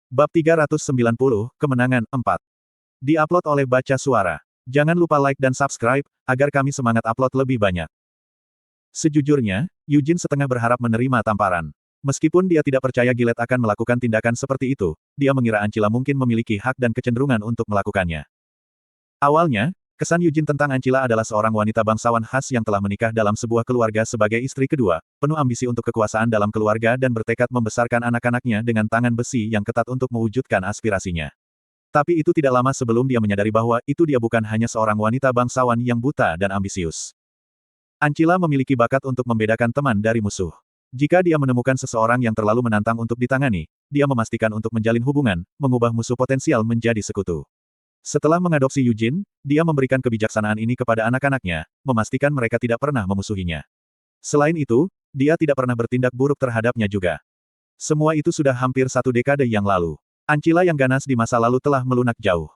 Bab 390, Kemenangan 4. Di-upload oleh Baca Suara. Jangan lupa like dan subscribe, agar kami semangat upload lebih banyak. Sejujurnya, Eugene setengah berharap menerima tamparan. Meskipun dia tidak percaya Gillette akan melakukan tindakan seperti itu, dia mengira Ancila mungkin memiliki hak dan kecenderungan untuk melakukannya. Awalnya, kesan Eugene tentang Ancila adalah seorang wanita bangsawan khas yang telah menikah dalam sebuah keluarga sebagai istri kedua, penuh ambisi untuk kekuasaan dalam keluarga dan bertekad membesarkan anak-anaknya dengan tangan besi yang ketat untuk mewujudkan aspirasinya. Tapi itu tidak lama sebelum dia menyadari bahwa itu dia bukan hanya seorang wanita bangsawan yang buta dan ambisius. Ancila memiliki bakat untuk membedakan teman dari musuh. Jika dia menemukan seseorang yang terlalu menantang untuk ditangani, dia memastikan untuk menjalin hubungan, mengubah musuh potensial menjadi sekutu. Setelah mengadopsi Eugene, dia memberikan kebijaksanaan ini kepada anak-anaknya, memastikan mereka tidak pernah memusuhinya. Selain itu, dia tidak pernah bertindak buruk terhadapnya juga. Semua itu sudah hampir 1 dekade yang lalu. Ancila yang ganas di masa lalu telah melunak jauh.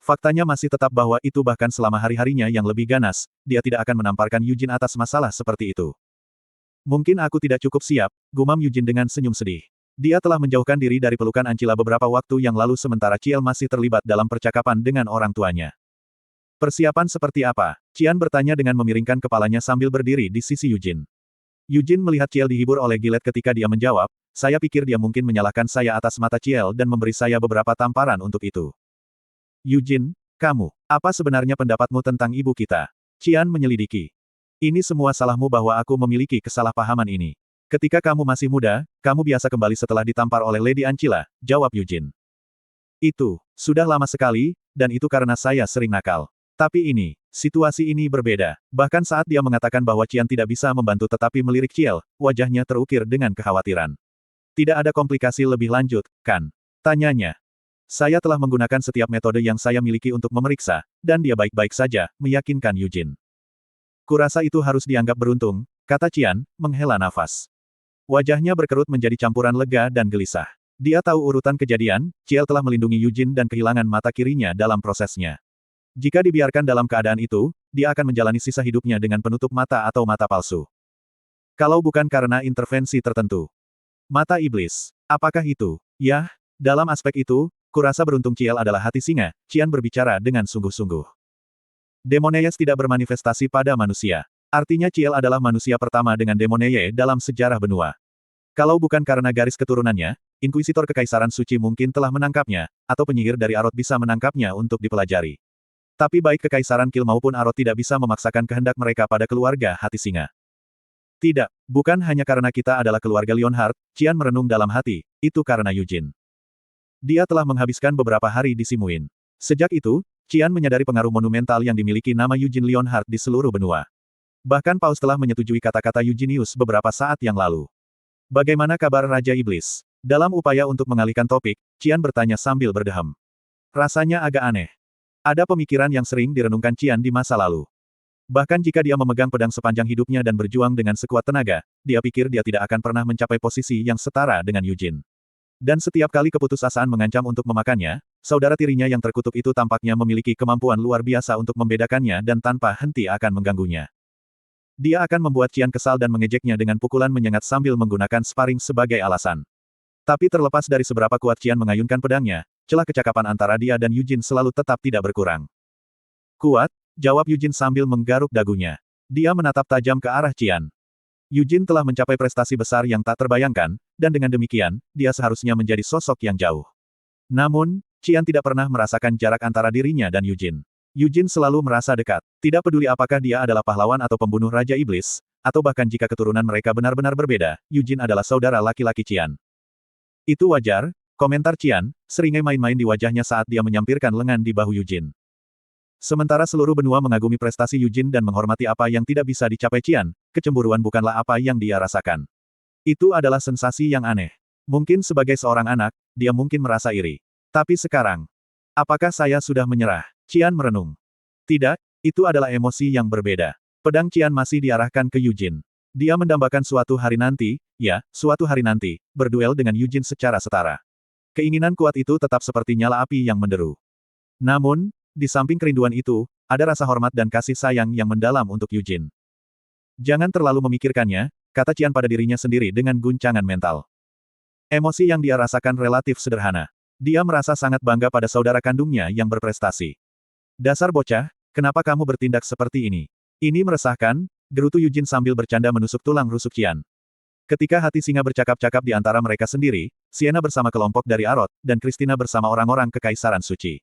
Faktanya masih tetap bahwa itu bahkan selama hari-harinya yang lebih ganas, dia tidak akan menamparkan Eugene atas masalah seperti itu. Mungkin aku tidak cukup siap, gumam Eugene dengan senyum sedih. Dia telah menjauhkan diri dari pelukan Ancila beberapa waktu yang lalu sementara Ciel masih terlibat dalam percakapan dengan orang tuanya. Persiapan seperti apa? Qian bertanya dengan memiringkan kepalanya sambil berdiri di sisi Eugene. Eugene melihat Ciel dihibur oleh Gillette ketika dia menjawab, saya pikir dia mungkin menyalahkan saya atas mata Ciel dan memberi saya beberapa tamparan untuk itu. Eugene, kamu, apa sebenarnya pendapatmu tentang ibu kita? Qian menyelidiki. Ini semua salahmu bahwa aku memiliki kesalahpahaman ini. Ketika kamu masih muda, kamu biasa kembali setelah ditampar oleh Lady Ancila, jawab Eugene. Itu, sudah lama sekali, dan itu karena saya sering nakal. Tapi ini, situasi ini berbeda. Bahkan saat dia mengatakan bahwa Qian tidak bisa membantu tetapi melirik Ciel, wajahnya terukir dengan kekhawatiran. Tidak ada komplikasi lebih lanjut, kan? Tanyanya. Saya telah menggunakan setiap metode yang saya miliki untuk memeriksa, dan dia baik-baik saja, meyakinkan Eugene. Kurasa itu harus dianggap beruntung, kata Qian, menghela nafas. Wajahnya berkerut menjadi campuran lega dan gelisah. Dia tahu urutan kejadian, Ciel telah melindungi Eugene dan kehilangan mata kirinya dalam prosesnya. Jika dibiarkan dalam keadaan itu, dia akan menjalani sisa hidupnya dengan penutup mata atau mata palsu. Kalau bukan karena intervensi tertentu. Mata iblis. Apakah itu? Yah, dalam aspek itu, kurasa beruntung Ciel adalah hati singa, Qian berbicara dengan sungguh-sungguh. Demoneyes tidak bermanifestasi pada manusia. Artinya Ciel adalah manusia pertama dengan Demoneye dalam sejarah benua. Kalau bukan karena garis keturunannya, Inkuisitor Kekaisaran Suci mungkin telah menangkapnya, atau penyihir dari Arot bisa menangkapnya untuk dipelajari. Tapi baik Kekaisaran Qil maupun Arot tidak bisa memaksakan kehendak mereka pada keluarga hati singa. Tidak, bukan hanya karena kita adalah keluarga Leonhardt, Qian merenung dalam hati, itu karena Eugene. Dia telah menghabiskan beberapa hari di Simuin. Sejak itu, Qian menyadari pengaruh monumental yang dimiliki nama Eugene Leonhardt di seluruh benua. Bahkan Paus telah menyetujui kata-kata Eugenius beberapa saat yang lalu. Bagaimana kabar Raja Iblis? Dalam upaya untuk mengalihkan topik, Qian bertanya sambil berdeham. Rasanya agak aneh. Ada pemikiran yang sering direnungkan Qian di masa lalu. Bahkan jika dia memegang pedang sepanjang hidupnya dan berjuang dengan sekuat tenaga, dia pikir dia tidak akan pernah mencapai posisi yang setara dengan Eugene. Dan setiap kali keputusasaan mengancam untuk memakannya, saudara tirinya yang terkutuk itu tampaknya memiliki kemampuan luar biasa untuk membedakannya dan tanpa henti akan mengganggunya. Dia akan membuat Qian kesal dan mengejeknya dengan pukulan menyengat sambil menggunakan sparring sebagai alasan. Tapi terlepas dari seberapa kuat Qian mengayunkan pedangnya, celah kecakapan antara dia dan Eugene selalu tetap tidak berkurang. Kuat, jawab Eugene sambil menggaruk dagunya. Dia menatap tajam ke arah Qian. Eugene telah mencapai prestasi besar yang tak terbayangkan, dan dengan demikian, dia seharusnya menjadi sosok yang jauh. Namun, Qian tidak pernah merasakan jarak antara dirinya dan Eugene. Eugene selalu merasa dekat. Tidak peduli apakah dia adalah pahlawan atau pembunuh Raja Iblis, atau bahkan jika keturunan mereka benar-benar berbeda, Eugene adalah saudara laki-laki Qian. Itu wajar, komentar Qian, seringai main-main di wajahnya saat dia menyampirkan lengan di bahu Eugene. Sementara seluruh benua mengagumi prestasi Eugene dan menghormati apa yang tidak bisa dicapai Qian, kecemburuan bukanlah apa yang dia rasakan. Itu adalah sensasi yang aneh. Mungkin sebagai seorang anak, dia mungkin merasa iri. Tapi sekarang, apakah saya sudah menyerah? Qian merenung. Tidak, itu adalah emosi yang berbeda. Pedang Qian masih diarahkan ke Eugene. Dia mendambakan suatu hari nanti, ya, suatu hari nanti, berduel dengan Eugene secara setara. Keinginan kuat itu tetap seperti nyala api yang menderu. Namun, di samping kerinduan itu, ada rasa hormat dan kasih sayang yang mendalam untuk Eugene. Jangan terlalu memikirkannya, kata Qian pada dirinya sendiri dengan guncangan mental. Emosi yang dia rasakan relatif sederhana. Dia merasa sangat bangga pada saudara kandungnya yang berprestasi. Dasar bocah, kenapa kamu bertindak seperti ini? Ini meresahkan, gerutu Yujin sambil bercanda menusuk tulang rusuk Qian. Ketika hati singa bercakap-cakap di antara mereka sendiri, Sienna bersama kelompok dari Arot, dan Christina bersama orang-orang Kekaisaran Suci.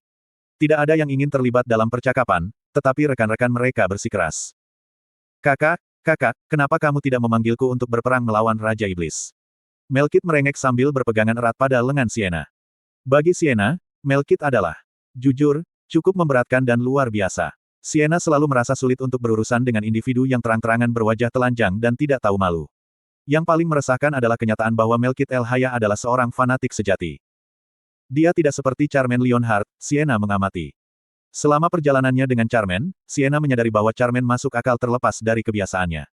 Tidak ada yang ingin terlibat dalam percakapan, tetapi rekan-rekan mereka bersikeras. Kakak, kenapa kamu tidak memanggilku untuk berperang melawan Raja Iblis? Melkit merengek sambil berpegangan erat pada lengan Sienna. Bagi Sienna, Melkit adalah jujur, cukup memberatkan dan luar biasa. Sienna selalu merasa sulit untuk berurusan dengan individu yang terang-terangan berwajah telanjang dan tidak tahu malu. Yang paling meresahkan adalah kenyataan bahwa Melkit El Haya adalah seorang fanatik sejati. Dia tidak seperti Charmaine Leonhardt, Sienna mengamati. Selama perjalanannya dengan Charmaine, Sienna menyadari bahwa Charmaine masuk akal terlepas dari kebiasaannya.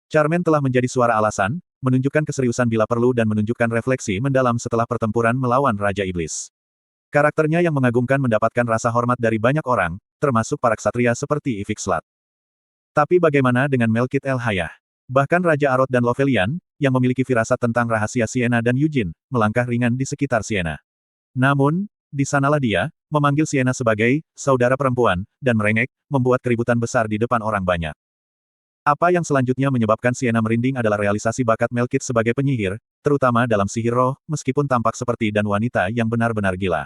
Charmaine telah menjadi suara alasan, menunjukkan keseriusan bila perlu dan menunjukkan refleksi mendalam setelah pertempuran melawan Raja Iblis. Karakternya yang mengagumkan mendapatkan rasa hormat dari banyak orang, termasuk para ksatria seperti Ivixlat. Tapi bagaimana dengan Melkit El Haya? Bahkan Raja Arot dan Lovelian, yang memiliki firasat tentang rahasia Sienna dan Yujin, melangkah ringan di sekitar Sienna. Namun, di sanalah dia, memanggil Sienna sebagai saudara perempuan, dan merengek, membuat keributan besar di depan orang banyak. Apa yang selanjutnya menyebabkan Sienna merinding adalah realisasi bakat Melkit sebagai penyihir, terutama dalam sihir roh, meskipun tampak seperti dan wanita yang benar-benar gila.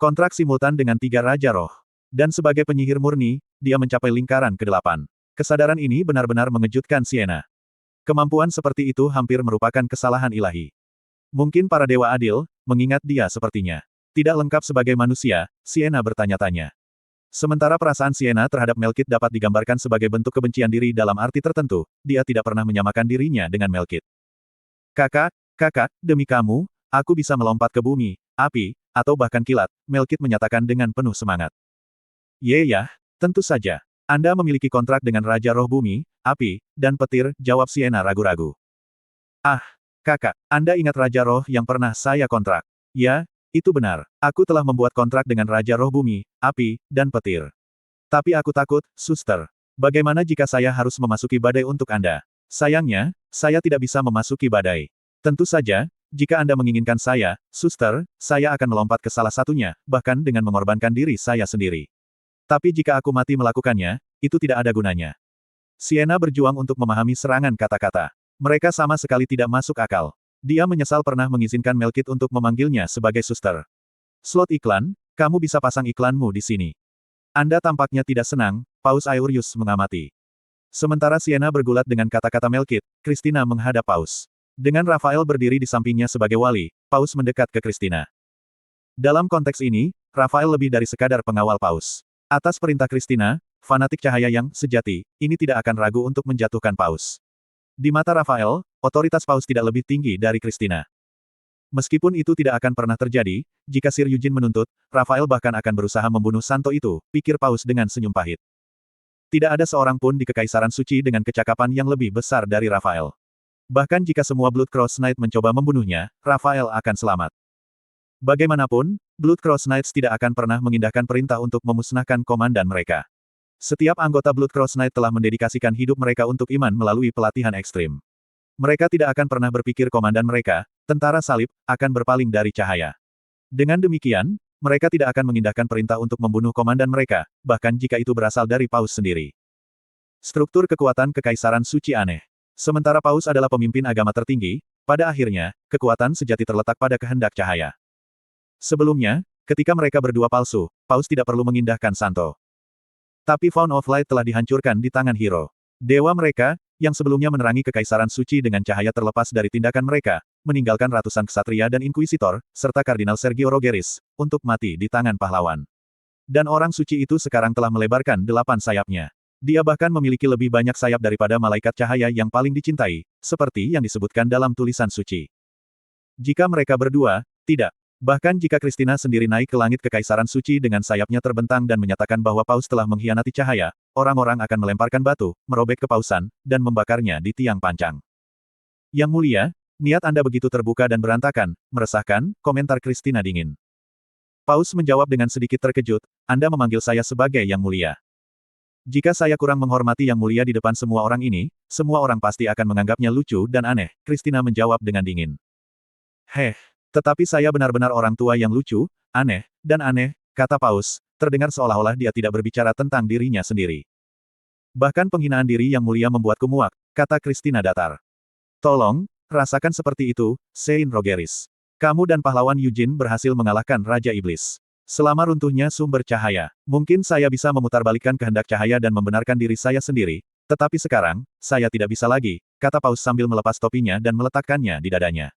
Kontrak simultan dengan 3 Raja Roh. Dan sebagai penyihir murni, dia mencapai lingkaran ke-8. Kesadaran ini benar-benar mengejutkan Sienna. Kemampuan seperti itu hampir merupakan kesalahan ilahi. Mungkin para dewa adil, mengingat dia sepertinya tidak lengkap sebagai manusia, Sienna bertanya-tanya. Sementara perasaan Sienna terhadap Melkit dapat digambarkan sebagai bentuk kebencian diri dalam arti tertentu, dia tidak pernah menyamakan dirinya dengan Melkit. Kakak, demi kamu, aku bisa melompat ke bumi, api, atau bahkan kilat, Melkit menyatakan dengan penuh semangat. Ya, tentu saja. Anda memiliki kontrak dengan Raja Roh Bumi, Api, dan Petir, jawab Sienna ragu-ragu. Ah, kakak, Anda ingat Raja Roh yang pernah saya kontrak? Ya, itu benar. Aku telah membuat kontrak dengan Raja Roh Bumi, Api, dan Petir. Tapi aku takut, suster. Bagaimana jika saya harus memasuki badai untuk Anda? Sayangnya, saya tidak bisa memasuki badai. Tentu saja, jika Anda menginginkan saya, suster, saya akan melompat ke salah satunya, bahkan dengan mengorbankan diri saya sendiri. Tapi jika aku mati melakukannya, itu tidak ada gunanya. Sienna berjuang untuk memahami serangan kata-kata. Mereka sama sekali tidak masuk akal. Dia menyesal pernah mengizinkan Melkit untuk memanggilnya sebagai suster. Slot iklan, kamu bisa pasang iklanmu di sini. Anda tampaknya tidak senang, Paus Aeurius mengamati. Sementara Sienna bergulat dengan kata-kata Melkit, Christina menghadap Paus. Dengan Raphael berdiri di sampingnya sebagai wali, Paus mendekat ke Christina. Dalam konteks ini, Raphael lebih dari sekadar pengawal Paus. Atas perintah Christina, fanatik cahaya yang sejati, ini tidak akan ragu untuk menjatuhkan Paus. Di mata Raphael, otoritas Paus tidak lebih tinggi dari Christina. Meskipun itu tidak akan pernah terjadi, jika Sir Yujin menuntut, Raphael bahkan akan berusaha membunuh Santo itu, pikir Paus dengan senyum pahit. Tidak ada seorang pun di Kekaisaran Suci dengan kecakapan yang lebih besar dari Raphael. Bahkan jika semua Blood Cross Knight mencoba membunuhnya, Raphael akan selamat. Bagaimanapun, Blood Cross Knights tidak akan pernah mengindahkan perintah untuk memusnahkan komandan mereka. Setiap anggota Blood Cross Knight telah mendedikasikan hidup mereka untuk iman melalui pelatihan ekstrim. Mereka tidak akan pernah berpikir komandan mereka, tentara salib, akan berpaling dari cahaya. Dengan demikian, mereka tidak akan mengindahkan perintah untuk membunuh komandan mereka, bahkan jika itu berasal dari Paus sendiri. Struktur kekuatan Kekaisaran Suci aneh. Sementara Paus adalah pemimpin agama tertinggi, pada akhirnya, kekuatan sejati terletak pada kehendak cahaya. Sebelumnya, ketika mereka berdua palsu, Paus tidak perlu mengindahkan Santo. Tapi Fountain of Light telah dihancurkan di tangan Hero. Dewa mereka, yang sebelumnya menerangi Kekaisaran Suci dengan cahaya terlepas dari tindakan mereka, meninggalkan ratusan ksatria dan inkuisitor, serta Kardinal Sergio Rogeris, untuk mati di tangan pahlawan. Dan orang suci itu sekarang telah melebarkan 8 sayapnya. Dia bahkan memiliki lebih banyak sayap daripada malaikat cahaya yang paling dicintai, seperti yang disebutkan dalam tulisan suci. Jika mereka berdua, tidak. Bahkan jika Christina sendiri naik ke langit Kekaisaran Suci dengan sayapnya terbentang dan menyatakan bahwa Paus telah mengkhianati cahaya, orang-orang akan melemparkan batu, merobek kepausan, dan membakarnya di tiang pancang. Yang mulia, niat Anda begitu terbuka dan berantakan, meresahkan, komentar Christina dingin. Paus menjawab dengan sedikit terkejut, Anda memanggil saya sebagai Yang Mulia. Jika saya kurang menghormati Yang Mulia di depan semua orang ini, semua orang pasti akan menganggapnya lucu dan aneh, Christina menjawab dengan dingin. Tetapi saya benar-benar orang tua yang lucu, aneh, dan aneh, kata Paus, terdengar seolah-olah dia tidak berbicara tentang dirinya sendiri. Bahkan penghinaan diri yang mulia membuatku muak, kata Christina datar. Tolong, rasakan seperti itu, Saint Rogeris. Kamu dan pahlawan Eugene berhasil mengalahkan Raja Iblis. Selama runtuhnya sumber cahaya, mungkin saya bisa memutarbalikkan kehendak cahaya dan membenarkan diri saya sendiri, tetapi sekarang, saya tidak bisa lagi, kata Paus sambil melepas topinya dan meletakkannya di dadanya.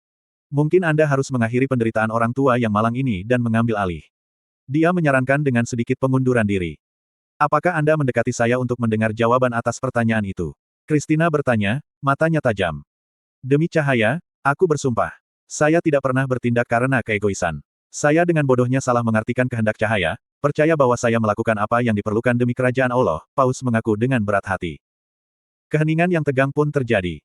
Mungkin Anda harus mengakhiri penderitaan orang tua yang malang ini dan mengambil alih. Dia menyarankan dengan sedikit pengunduran diri. Apakah Anda mendekati saya untuk mendengar jawaban atas pertanyaan itu? Christina bertanya, matanya tajam. Demi cahaya, aku bersumpah. Saya tidak pernah bertindak karena keegoisan. Saya dengan bodohnya salah mengartikan kehendak cahaya, percaya bahwa saya melakukan apa yang diperlukan demi kerajaan Allah, Paus mengaku dengan berat hati. Keheningan yang tegang pun terjadi.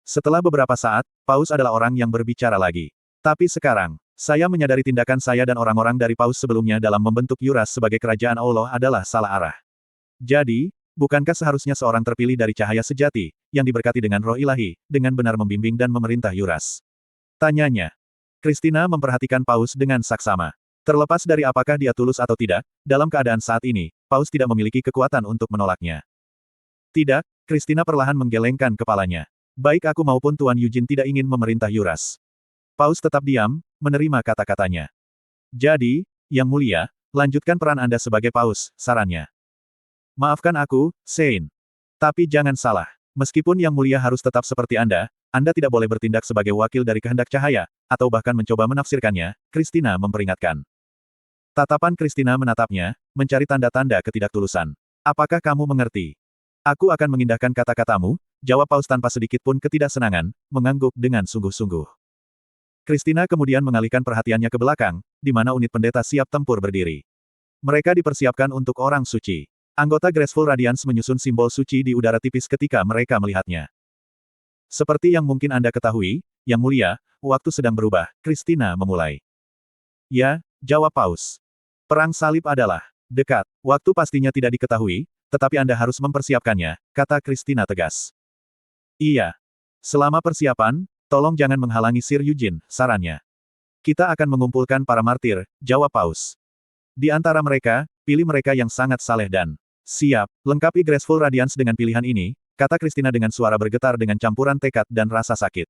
Setelah beberapa saat, Paus adalah orang yang berbicara lagi. Tapi sekarang, saya menyadari tindakan saya dan orang-orang dari Paus sebelumnya dalam membentuk Yuras sebagai kerajaan Allah adalah salah arah. Jadi, bukankah seharusnya seorang terpilih dari cahaya sejati, yang diberkati dengan roh ilahi, dengan benar membimbing dan memerintah Yuras? Tanyanya. Christina memperhatikan Paus dengan saksama. Terlepas dari apakah dia tulus atau tidak, dalam keadaan saat ini, Paus tidak memiliki kekuatan untuk menolaknya. Tidak, Christina perlahan menggelengkan kepalanya. Baik aku maupun Tuan Eugene tidak ingin memerintah Yuras. Paus tetap diam, menerima kata-katanya. Jadi, Yang Mulia, lanjutkan peran Anda sebagai Paus, sarannya. Maafkan aku, Saint. Tapi jangan salah. Meskipun Yang Mulia harus tetap seperti Anda tidak boleh bertindak sebagai wakil dari kehendak cahaya, atau bahkan mencoba menafsirkannya, Christina memperingatkan. Tatapan Christina menatapnya, mencari tanda-tanda ketidaktulusan. Apakah kamu mengerti? Aku akan mengindahkan kata-katamu, jawab Paus tanpa sedikit pun ketidaksenangan, mengangguk dengan sungguh-sungguh. Christina kemudian mengalihkan perhatiannya ke belakang, di mana unit pendeta siap tempur berdiri. Mereka dipersiapkan untuk orang suci. Anggota Graceful Radiance menyusun simbol suci di udara tipis ketika mereka melihatnya. Seperti yang mungkin Anda ketahui, Yang Mulia, waktu sedang berubah, Christina memulai. Ya, jawab Paus. Perang salib adalah dekat. Waktu pastinya tidak diketahui, tetapi Anda harus mempersiapkannya, kata Christina tegas. Iya. Selama persiapan, tolong jangan menghalangi Sir Eugene, sarannya. Kita akan mengumpulkan para martir, jawab Paus. Di antara mereka, pilih mereka yang sangat saleh dan siap. Lengkapi Graceful Radiance dengan pilihan ini, kata Christina dengan suara bergetar dengan campuran tekad dan rasa sakit.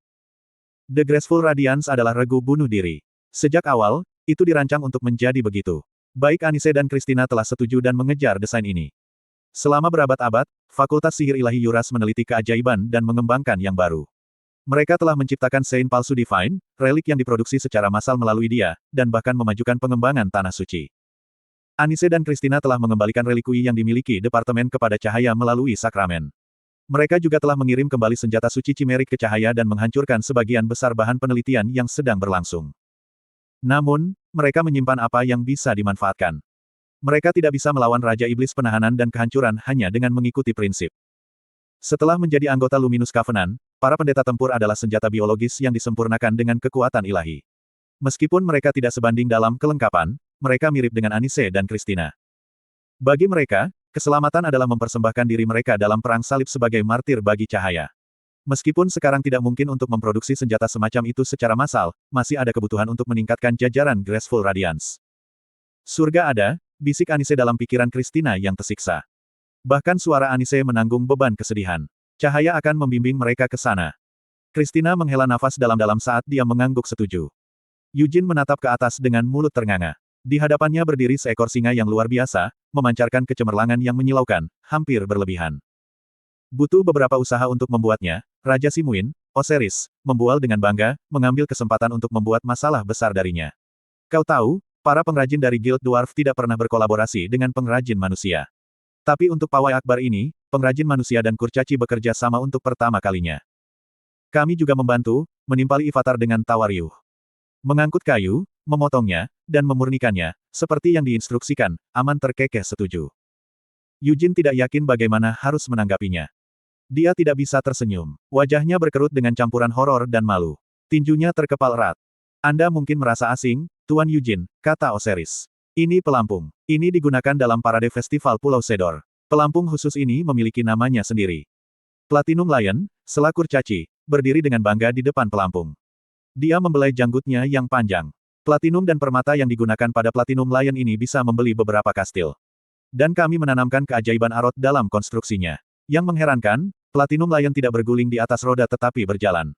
The Graceful Radiance adalah regu bunuh diri. Sejak awal, itu dirancang untuk menjadi begitu. Baik Anise dan Christina telah setuju dan mengejar desain ini. Selama berabad-abad, Fakultas Sihir Ilahi Yuras meneliti keajaiban dan mengembangkan yang baru. Mereka telah menciptakan Saint palsu Divine, relik yang diproduksi secara massal melalui dia, dan bahkan memajukan pengembangan Tanah Suci. Anise dan Christina telah mengembalikan relikui yang dimiliki Departemen kepada Cahaya melalui sakramen. Mereka juga telah mengirim kembali senjata suci Cimerik ke Cahaya dan menghancurkan sebagian besar bahan penelitian yang sedang berlangsung. Namun, mereka menyimpan apa yang bisa dimanfaatkan. Mereka tidak bisa melawan Raja Iblis penahanan dan kehancuran hanya dengan mengikuti prinsip. Setelah menjadi anggota Luminous Covenant, para pendeta tempur adalah senjata biologis yang disempurnakan dengan kekuatan ilahi. Meskipun mereka tidak sebanding dalam kelengkapan, mereka mirip dengan Anise dan Christina. Bagi mereka, keselamatan adalah mempersembahkan diri mereka dalam perang salib sebagai martir bagi cahaya. Meskipun sekarang tidak mungkin untuk memproduksi senjata semacam itu secara massal, masih ada kebutuhan untuk meningkatkan jajaran Graceful Radiance. Surga ada, bisik Anise dalam pikiran Christina yang tersiksa. Bahkan suara Anise menanggung beban kesedihan. Cahaya akan membimbing mereka ke sana. Christina menghela nafas dalam-dalam saat dia mengangguk setuju. Eugene menatap ke atas dengan mulut ternganga. Di hadapannya berdiri seekor singa yang luar biasa, memancarkan kecemerlangan yang menyilaukan, hampir berlebihan. Butuh beberapa usaha untuk membuatnya, Raja Simuin, Osiris, membual dengan bangga, mengambil kesempatan untuk membuat masalah besar darinya. Kau tahu, para pengrajin dari Guild Dwarf tidak pernah berkolaborasi dengan pengrajin manusia. Tapi untuk pawai akbar ini, pengrajin manusia dan kurcaci bekerja sama untuk pertama kalinya. Kami juga membantu, menimpali Ivatar dengan tawariuh. Mengangkut kayu, memotongnya, dan memurnikannya, seperti yang diinstruksikan, Aman terkekeh setuju. Eugene tidak yakin bagaimana harus menanggapinya. Dia tidak bisa tersenyum. Wajahnya berkerut dengan campuran horor dan malu. Tinjunya terkepal erat. Anda mungkin merasa asing, Tuan Eugene, kata Osiris. Ini pelampung. Ini digunakan dalam parade festival Pulau Sedor. Pelampung khusus ini memiliki namanya sendiri. Platinum Lion, sela kurcaci, berdiri dengan bangga di depan pelampung. Dia membelai janggutnya yang panjang. Platinum dan permata yang digunakan pada Platinum Lion ini bisa membeli beberapa kastil. Dan kami menanamkan keajaiban Arot dalam konstruksinya. Yang mengherankan, Platinum Lion tidak berguling di atas roda tetapi berjalan.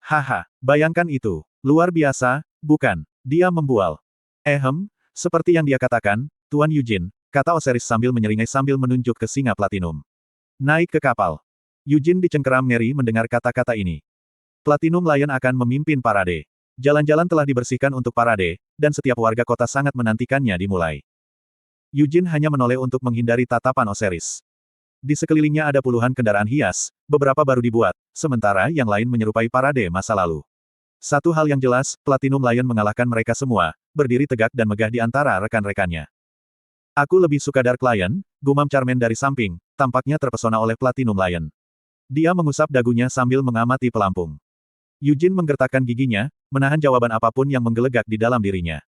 Haha, bayangkan itu. Luar biasa, bukan? Dia membual. Seperti yang dia katakan, Tuan Eugene, kata Osiris sambil menyeringai sambil menunjuk ke singa Platinum. Naik ke kapal. Eugene dicengkeram ngeri mendengar kata-kata ini. Platinum Lion akan memimpin parade. Jalan-jalan telah dibersihkan untuk parade, dan setiap warga kota sangat menantikannya dimulai. Eugene hanya menoleh untuk menghindari tatapan Osiris. Di sekelilingnya ada puluhan kendaraan hias, beberapa baru dibuat, sementara yang lain menyerupai parade masa lalu. Satu hal yang jelas, Platinum Lion mengalahkan mereka semua, berdiri tegak dan megah di antara rekan-rekannya. Aku lebih suka Dark Lion, gumam Charmaine dari samping, tampaknya terpesona oleh Platinum Lion. Dia mengusap dagunya sambil mengamati pelampung. Eugene menggertakkan giginya, menahan jawaban apapun yang menggelegak di dalam dirinya.